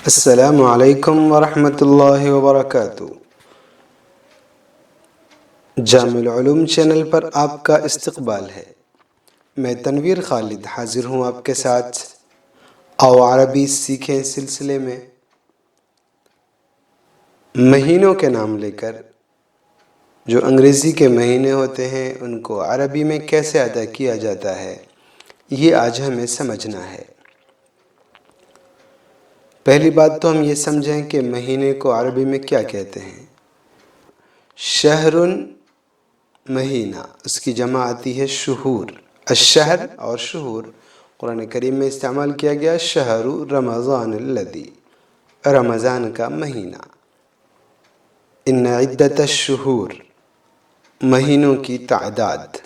السلام علیکم ورحمۃ اللہ وبرکاتہ۔ جامع العلوم چینل پر آپ کا استقبال ہے۔ میں تنویر خالد حاضر ہوں آپ کے ساتھ آؤ عربی سیکھیں سلسلے میں مہینوں کے نام لے کر جو انگریزی کے مہینے ہوتے ہیں ان کو عربی میں کیسے ادا کیا جاتا ہے یہ آج ہمیں سمجھنا ہے۔ پہلی بات تو ہم یہ سمجھیں کہ مہینے کو عربی میں کیا کہتے ہیں۔ شہر مہینہ، اس کی جمع آتی ہے شہور۔ الشہر اور شہور قرآن کریم میں استعمال کیا گیا۔ شہر رمضان الذی، رمضان کا مہینہ۔ ان عدت الشہور، مہینوں کی تعداد،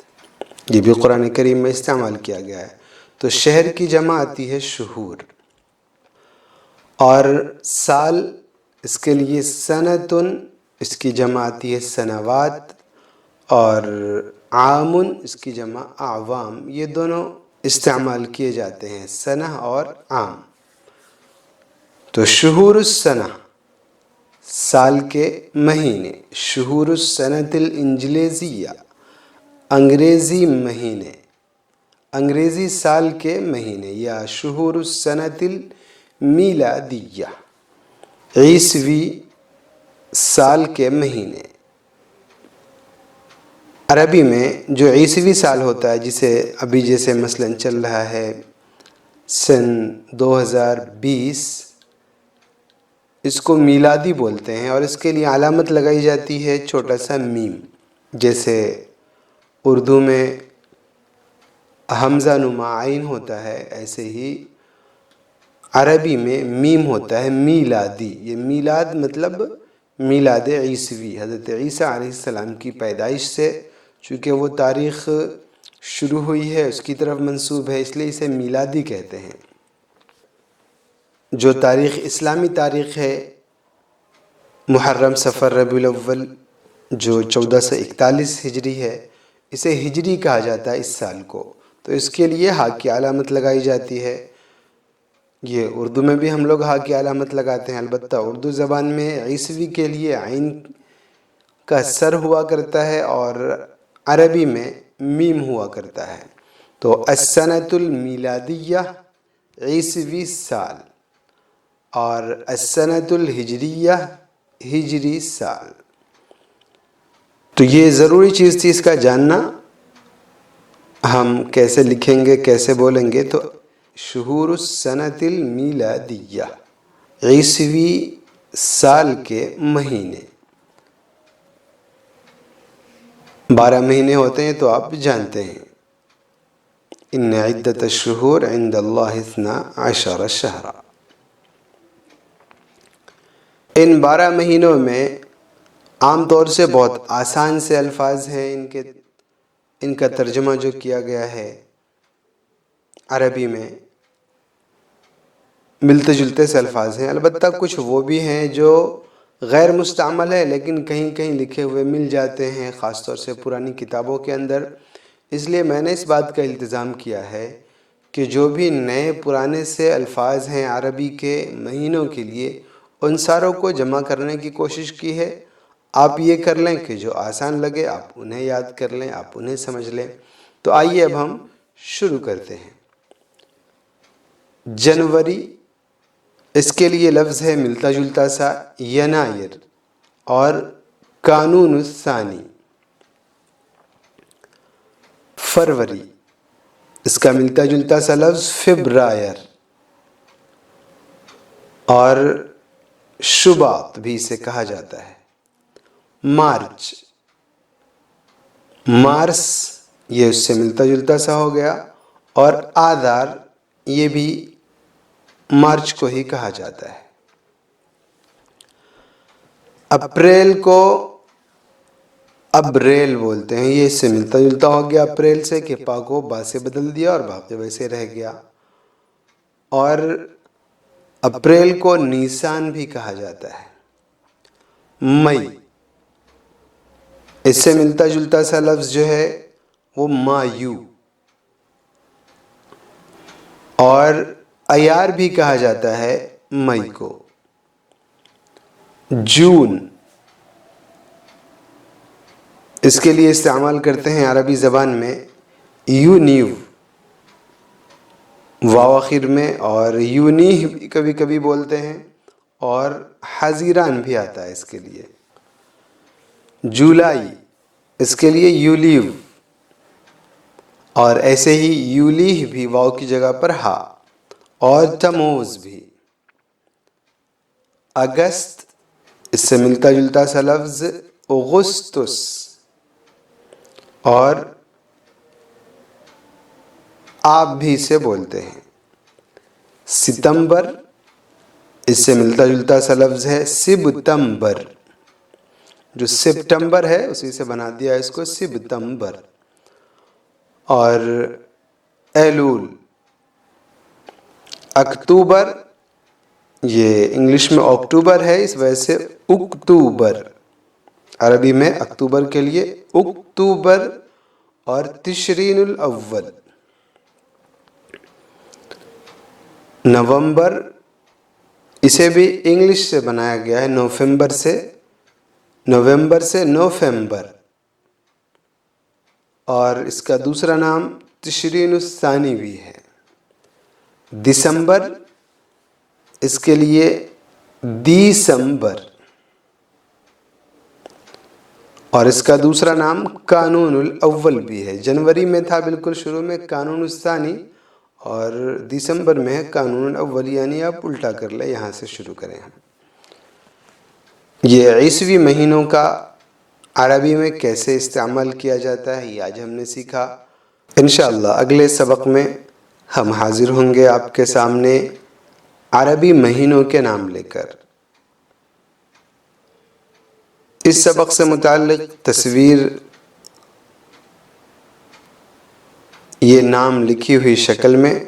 یہ بھی قرآن کریم میں استعمال کیا گیا ہے۔ تو شہر کی جمع آتی ہے شہور، اور سال اس کے لیے سنتن، اس کی جمع آتی ہے سنوات، اور عامن اس کی جمع اعوام۔ یہ دونوں استعمال کیے جاتے ہیں، سنہ اور عام۔ تو شہور السنہ، سال کے مہینے، شہور السنۃ الانجلیزیہ، انگریزی مہینے، انگریزی سال کے مہینے، یا شہور السنۃ المیلادیہ، عیسوی سال کے مہینے۔ عربی میں جو عیسوی سال ہوتا ہے، جسے ابھی جیسے مثلاً چل رہا ہے سن 2020، اس کو میلادی بولتے ہیں، اور اس کے لیے علامت لگائی جاتی ہے چھوٹا سا میم۔ جیسے اردو میں حمزہ نما عین ہوتا ہے، ایسے ہی عربی میں میم ہوتا ہے میلادی۔ یہ میلاد مطلب میلاد عیسوی، حضرت عیسیٰ علیہ السلام کی پیدائش سے، چونکہ وہ تاریخ شروع ہوئی ہے اس کی طرف منسوب ہے، اس لیے اسے میلادی کہتے ہیں۔ جو تاریخ اسلامی تاریخ ہے، محرم صفر ربیع الاول، جو 1441 ہجری ہے، اسے ہجری کہا جاتا ہے اس سال کو۔ تو اس کے لیے ہاء کی علامت لگائی جاتی ہے۔ یہ اردو میں بھی ہم لوگ ہاء کی علامت لگاتے ہیں، البتہ اردو زبان میں عیسوی کے لیے عین کا سر ہوا کرتا ہے، اور عربی میں میم ہوا کرتا ہے۔ تو السنۃ المیلادیہ، عیسوی سال، اور السنۃ الہجریہ، ہجری سال۔ تو یہ ضروری چیز تھی اس کا جاننا۔ ہم کیسے لکھیں گے، کیسے بولیں گے؟ تو شہور السنۃ المیلادیہ، عیسوی سال کے مہینے۔ 12 مہینے ہوتے ہیں تو آپ جانتے ہیں۔ ان عدت الشہور عند اللہ 12 شہرا۔ ان 12 مہینوں میں عام طور سے بہت آسان سے الفاظ ہیں، ان کا ترجمہ جو کیا گیا ہے عربی میں ملتے جلتے سے الفاظ ہیں، البتہ کچھ وہ بھی ہیں جو غیر مستعمل ہے لیکن کہیں کہیں لکھے ہوئے مل جاتے ہیں، خاص طور سے پرانی کتابوں کے اندر۔ اس لیے میں نے اس بات کا التزام کیا ہے کہ جو بھی نئے پرانے سے الفاظ ہیں عربی کے مہینوں کے لیے، ان ساروں کو جمع کرنے کی کوشش کی ہے۔ آپ یہ کر لیں کہ جو آسان لگے آپ انہیں یاد کر لیں، آپ انہیں سمجھ لیں۔ تو آئیے اب ہم شروع کرتے ہیں۔ جنوری، اس کے لیے لفظ ہے ملتا جلتا سا ینایر، اور کانون الثانی۔ فروری، اس کا ملتا جلتا سا لفظ فبرائر، اور شباط بھی اسے کہا جاتا ہے۔ مارچ، مارس، یہ اس سے ملتا جلتا سا ہو گیا، اور آذار، یہ بھی مارچ کو ہی کہا جاتا ہے۔ اپریل کو ابریل بولتے ہیں، یہ اس سے ملتا جلتا ہو گیا اپریل سے، کہ پا کو با سے بدل دیا اور باقی ویسے رہ گیا۔ اور اپریل کو نیسان بھی کہا جاتا ہے۔ مئی، اس سے ملتا جلتا سا لفظ جو ہے وہ مایو، اور ایار بھی کہا جاتا ہے مئی کو۔ جون، اس کے لیے استعمال کرتے ہیں عربی زبان میں یونیو، واو آخر میں، اور یونیہ بھی کبھی کبھی بولتے ہیں، اور حزیران بھی آتا ہے اس کے لیے۔ جولائی، اس کے لیے یولیو، اور ایسے ہی یولیہ بھی واو کی جگہ پر ہا، اور تموز بھی۔ اگست، اس سے ملتا جلتا سا لفظ اغسطس، اور آپ بھی اسے بولتے ہیں۔ ستمبر، اس سے ملتا جلتا سا لفظ ہے سبتمبر، جو سپٹمبر ہے اسی سے بنا دیا اس کو سبتمبر۔ اور ایلول، اکتوبر، یہ انگلش میں اکتوبر ہے، اس وجہ سے اکتوبر، عربی میں اکتوبر کے لیے اکتوبر۔ اور تشرین الاول، نومبر، اسے بھی انگلش سے بنایا گیا ہے نوفمبر سے نوفمبر، اور اس کا دوسرا نام تشرین الثانی بھی ہے۔ دسمبر، اس کے لیے دیسمبر، اور اس کا دوسرا نام کانون الاول بھی ہے۔ جنوری میں تھا بالکل شروع میں کانون الثانی، اور دسمبر میں ہے کانون الاول، یعنی آپ الٹا کر لیں، یہاں سے شروع کریں ہم۔ یہ عیسوی مہینوں کا عربی میں کیسے استعمال کیا جاتا ہے یہ آج ہم نے سیکھا۔ انشاءاللہ اگلے سبق میں ہم حاضر ہوں گے آپ کے سامنے عربی مہینوں کے نام لے کر۔ اس سبق سے متعلق تصویر یہ نام لکھی ہوئی شکل میں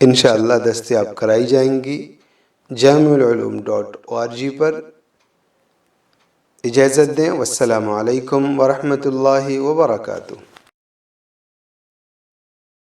انشاءاللہ دستیاب کرائی جائیں گی جامعالعلوم.org پر۔ اجازت دیں، والسلام علیکم ورحمۃ اللہ وبرکاتہ۔